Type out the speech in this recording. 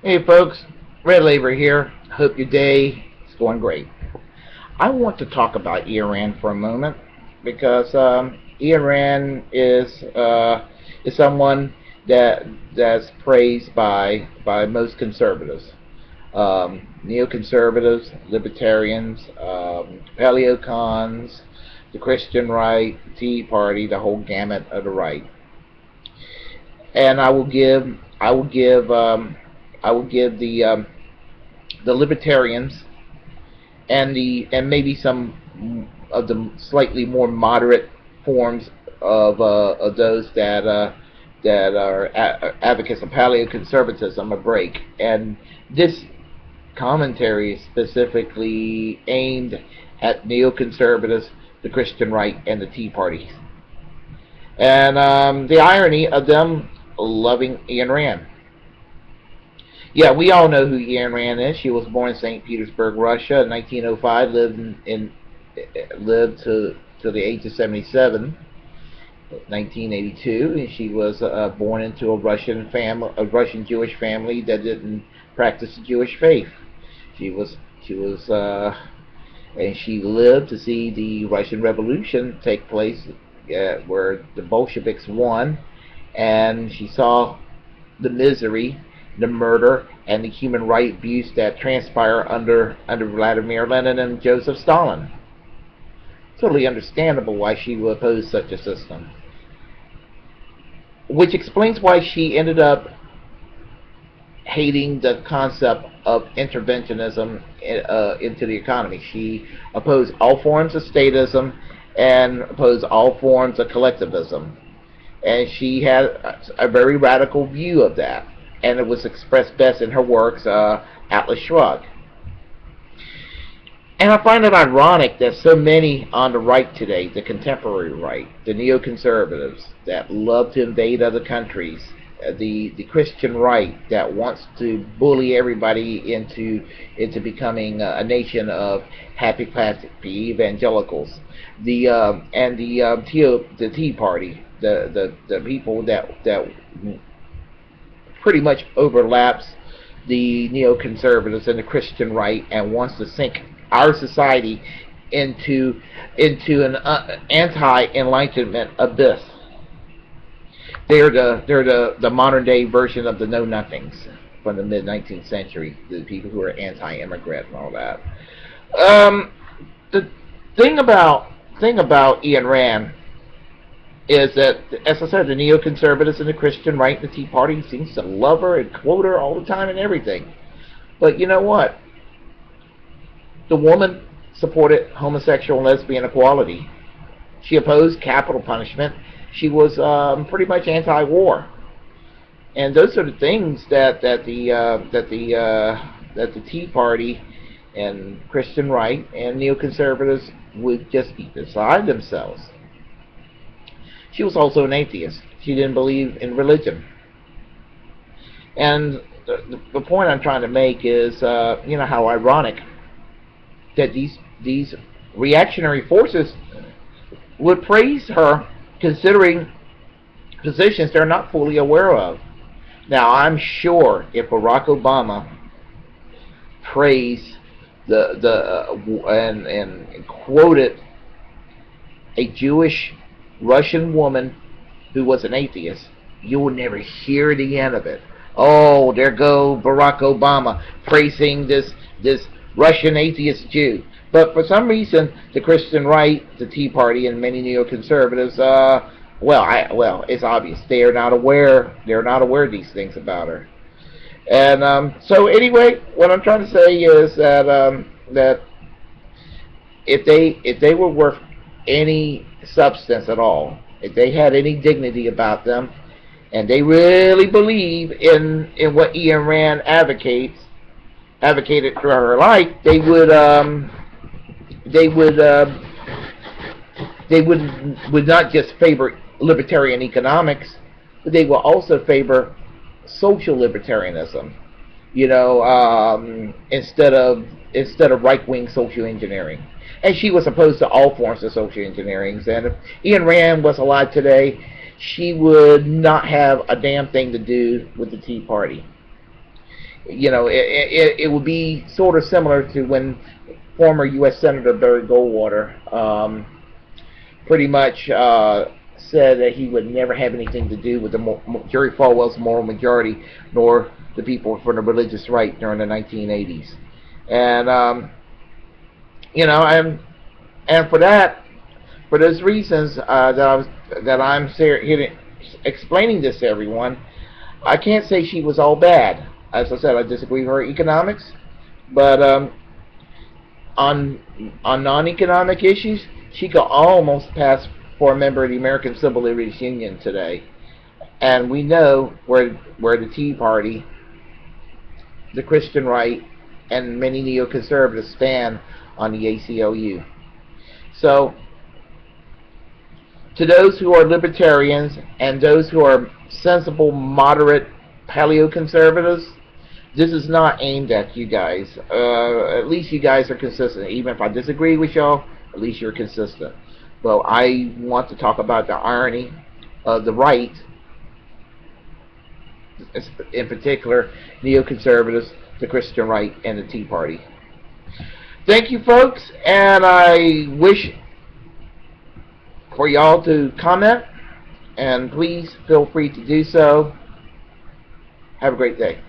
Hey folks, Red Labor here. Hope your day is going great. I want to talk about Ayn Rand for a moment because Ayn Rand is someone that's praised by most conservatives, neoconservatives, libertarians, paleocons, the Christian right, the Tea Party, the whole gamut of the right. And I will give the libertarians and maybe some of the slightly more moderate forms of those that are advocates of paleoconservatism a break. And this commentary is specifically aimed at neoconservatives, the Christian right, and the Tea Party. And the irony of them loving Ayn Rand. Yeah, we all know who Ayn Rand is. She was born in St. Petersburg, Russia, in 1905. Lived to the age of 77, 1982, and she was born into a Russian Jewish family that didn't practice the Jewish faith. And she lived to see the Russian Revolution take place, where the Bolsheviks won, and she saw the misery, the murder, and the human rights abuse that transpire under Vladimir Lenin and Joseph Stalin. Totally understandable why she would oppose such a system, which explains why she ended up hating the concept of interventionism into the economy. She opposed all forms of statism and opposed all forms of collectivism, and she had a very radical view of that, and it was expressed best in her works, Atlas Shrugged. And I find it ironic that so many on the right today, the contemporary right, the neoconservatives that love to invade other countries, the Christian right that wants to bully everybody into becoming a nation of happy classic evangelicals, the Tea Party, the people that pretty much overlaps the neoconservatives and the Christian right and wants to sink our society into an anti-enlightenment abyss. They're the modern day version of the Know Nothings from the mid 19th century. The people who are anti-immigrant and all that. The thing about Ayn Rand is that, as I said, the neoconservatives and the Christian right, the Tea Party seems to love her and quote her all the time and everything. But you know what? The woman supported homosexual and lesbian equality. She opposed capital punishment. She was pretty much anti-war, and those are the things that the Tea Party and Christian right and neoconservatives would just be beside themselves. She was also an atheist. She didn't believe in religion, and the point I'm trying to make is, how ironic that these reactionary forces would praise her, considering positions they're not fully aware of. Now, I'm sure if Barack Obama praised and quoted a Jewish Russian woman who was an atheist, you will never hear the end of it. Oh, there go Barack Obama praising this Russian atheist Jew. But for some reason, the Christian right, the Tea Party, and many neoconservatives, it's obvious they are not aware. They're not aware of these things about her. And so anyway, what I'm trying to say is that if they were worth any substance at all, if they had any dignity about them, and they really believe in what Ayn Rand advocated throughout her life, they would not just favor libertarian economics, but they will also favor social libertarianism. Instead of right-wing social engineering. And she was opposed to all forms of social engineering. And if Ayn Rand was alive today, she would not have a damn thing to do with the Tea Party. You know, it would be sort of similar to when former U.S. Senator Barry Goldwater pretty much said that he would never have anything to do with Jerry Falwell's moral majority, nor the people for the religious right during the 1980s. And you know, and for those reasons that I'm here explaining this to everyone, I can't say she was all bad. As I said, I disagree with her economics, but on non-economic issues, she could almost pass for a member of the American Civil Liberties Union today. And we know where the Tea Party, the Christian right, and many neoconservatives stand on the ACLU. So, to those who are libertarians and those who are sensible, moderate paleoconservatives, this is not aimed at you guys. At least you guys are consistent. Even if I disagree with y'all, at least you're consistent. But I want to talk about the irony of the right, in particular neoconservatives, the Christian right, and the Tea Party. Thank you, folks, and I wish for y'all to comment, and please feel free to do so. Have a great day.